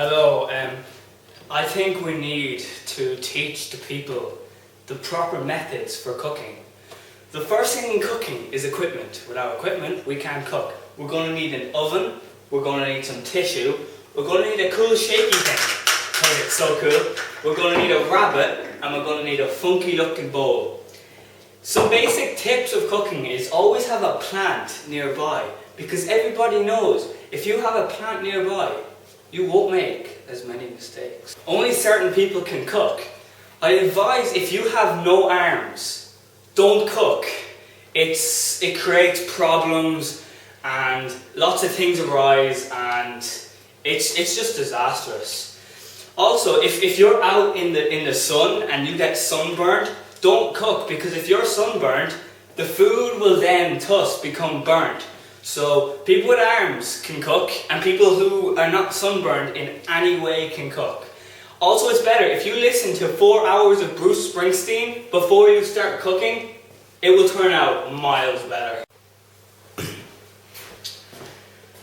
Hello, I think we need to teach the people the proper methods for cooking. The first thing in cooking is equipment. Without equipment, we can't cook. We're going to need an oven, we're going to need some tissue, we're going to need a cool shaky thing, because it's so cool. We're going to need a rabbit, and we're going to need a funky looking bowl. Some basic tips of cooking is always have a plant nearby, because everybody knows if you have a plant nearby, you won't make as many mistakes. Only certain people can cook. I advise if you have no arms, don't cook. It creates problems and lots of things arise and it's just disastrous. Also, if you're out in the sun and you get sunburned, don't cook, because if you're sunburned, the food will then thus become burnt. So people with arms can cook, and people who are not sunburned in any way can cook. Also, it's better if you listen to 4 hours of Bruce Springsteen before you start cooking, it will turn out miles better.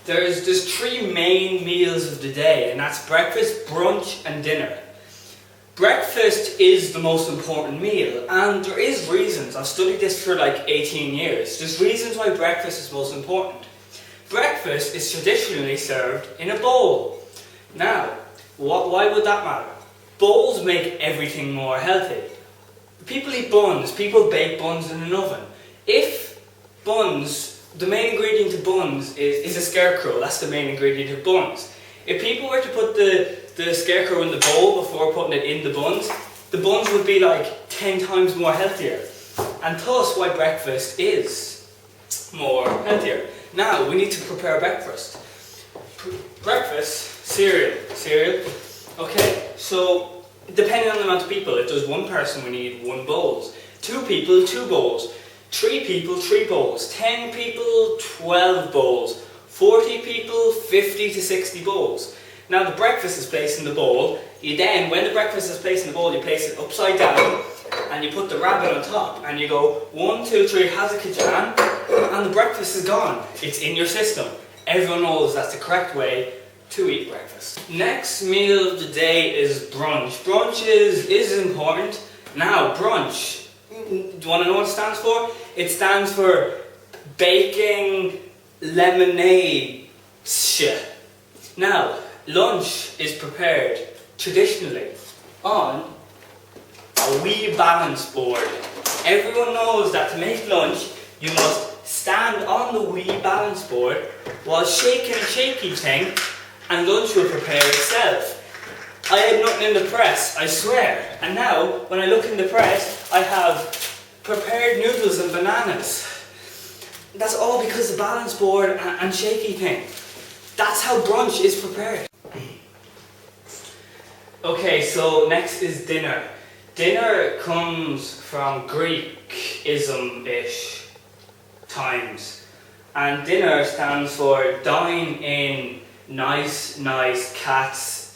There's 3 main meals of the day, and that's breakfast, brunch and dinner. Breakfast is the most important meal, and there is reasons. I've studied this for like 18 years. There's reasons why breakfast is most important. Breakfast is traditionally served in a bowl. Now, why would that matter? Bowls make everything more healthy. People eat buns, people bake buns in an oven. If buns, the main ingredient of buns is a scarecrow, that's the main ingredient of buns. If people were to put the scarecrow in the bowl before putting it in the buns would be like 10 times more healthier. And thus why breakfast is more healthier. Now we need to prepare breakfast. Breakfast, cereal. Okay, so depending on the amount of people, if there's 1 person we need 1 bowl. 2 people, 2 bowls. 3 people, 3 bowls. 10 people, 12 bowls. 40 people, 50 to 60 bowls. Now the breakfast is placed in the bowl. When the breakfast is placed in the bowl, you place it upside down and you put the rabbit on top and you go 1, 2, 3, hazakajan, and the breakfast is gone. It's in your system. Everyone knows that's the correct way to eat breakfast. Next meal of the day is brunch. Brunch is important. Now brunch, do you want to know what it stands for? It stands for baking lemonade shit. Now, lunch is prepared traditionally on a wee balance board. Everyone knows that to make lunch, you must stand on the wee balance board while shaking a shaky thing, and lunch will prepare itself. I had nothing in the press, I swear. And now, when I look in the press, I have prepared noodles and bananas. That's all because the balance board and shaky thing. That's how brunch is prepared. Okay, so next is dinner. Dinner comes from Greekism-ish times. And dinner stands for dine in nice cats.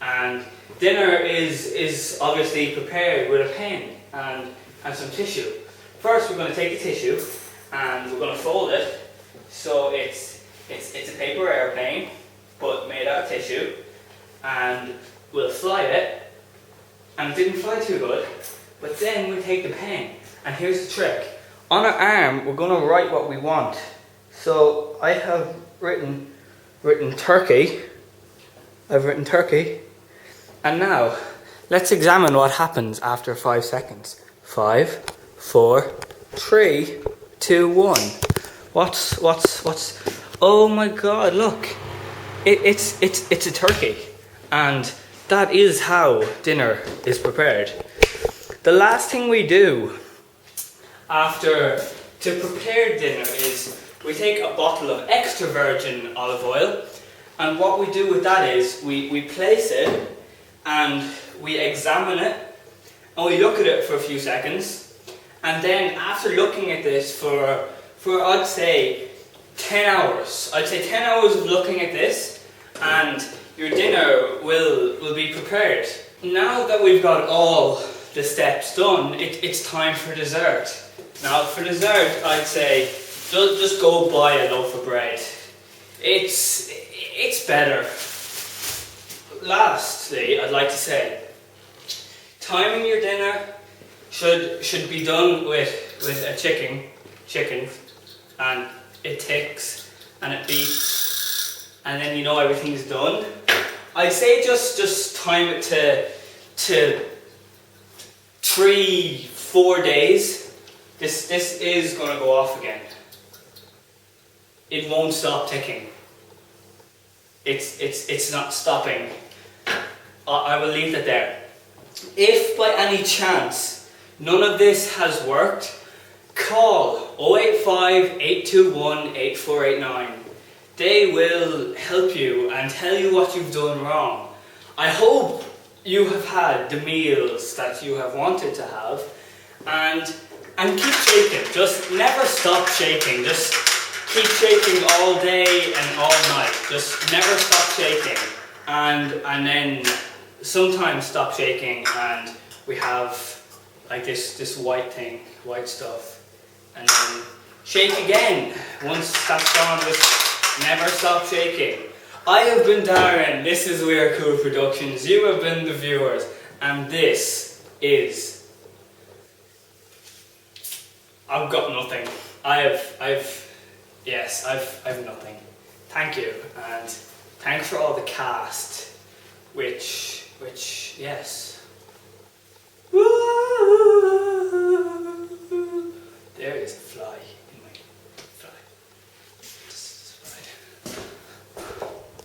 And dinner is obviously prepared with a pen and some tissue. First we're going to take the tissue and we're going to fold it so it's a paper airplane but made out of tissue, and we'll fly it, and it didn't fly too good, but then we take the pen, and here's the trick. On our arm we're going to write what we want. So I have written Turkey. I've written Turkey, and now let's examine what happens after 5 seconds. 5, 4, 3, 2, 1. What's? Oh my God! Look, it's a turkey, and that is how dinner is prepared. The last thing we do to prepare dinner is we take a bottle of extra virgin olive oil, and what we do with that is we place it and we examine it. And we look at it for a few seconds, and then after looking at this for I'd say 10 hours. I'd say 10 hours of looking at this, and your dinner will be prepared. Now that we've got all the steps done, it's time for dessert. Now for dessert, I'd say just go buy a loaf of bread. It's better. Lastly, I'd like to say, timing your dinner should be done with a chicken, and it ticks and it beeps, and then you know everything's done. I'd say just time it to 3-4 days. This is gonna go off again. It won't stop ticking. It's not stopping. I will leave it there. If by any chance none of this has worked, call 085 821 8489. They will help you and tell you what you've done wrong. I hope you have had the meals that you have wanted to have, and keep shaking. Just never stop shaking. Just keep shaking all day and all night. Just never stop shaking. And then sometimes stop shaking and we have like this white thing, white stuff. And then shake again. Once that's gone, just never stop shaking. I have been Darren, this is We Are Cool Productions, you have been the viewers, and this is... I've got nothing. I've nothing. Thank you, and thanks for all the cast, which, yes.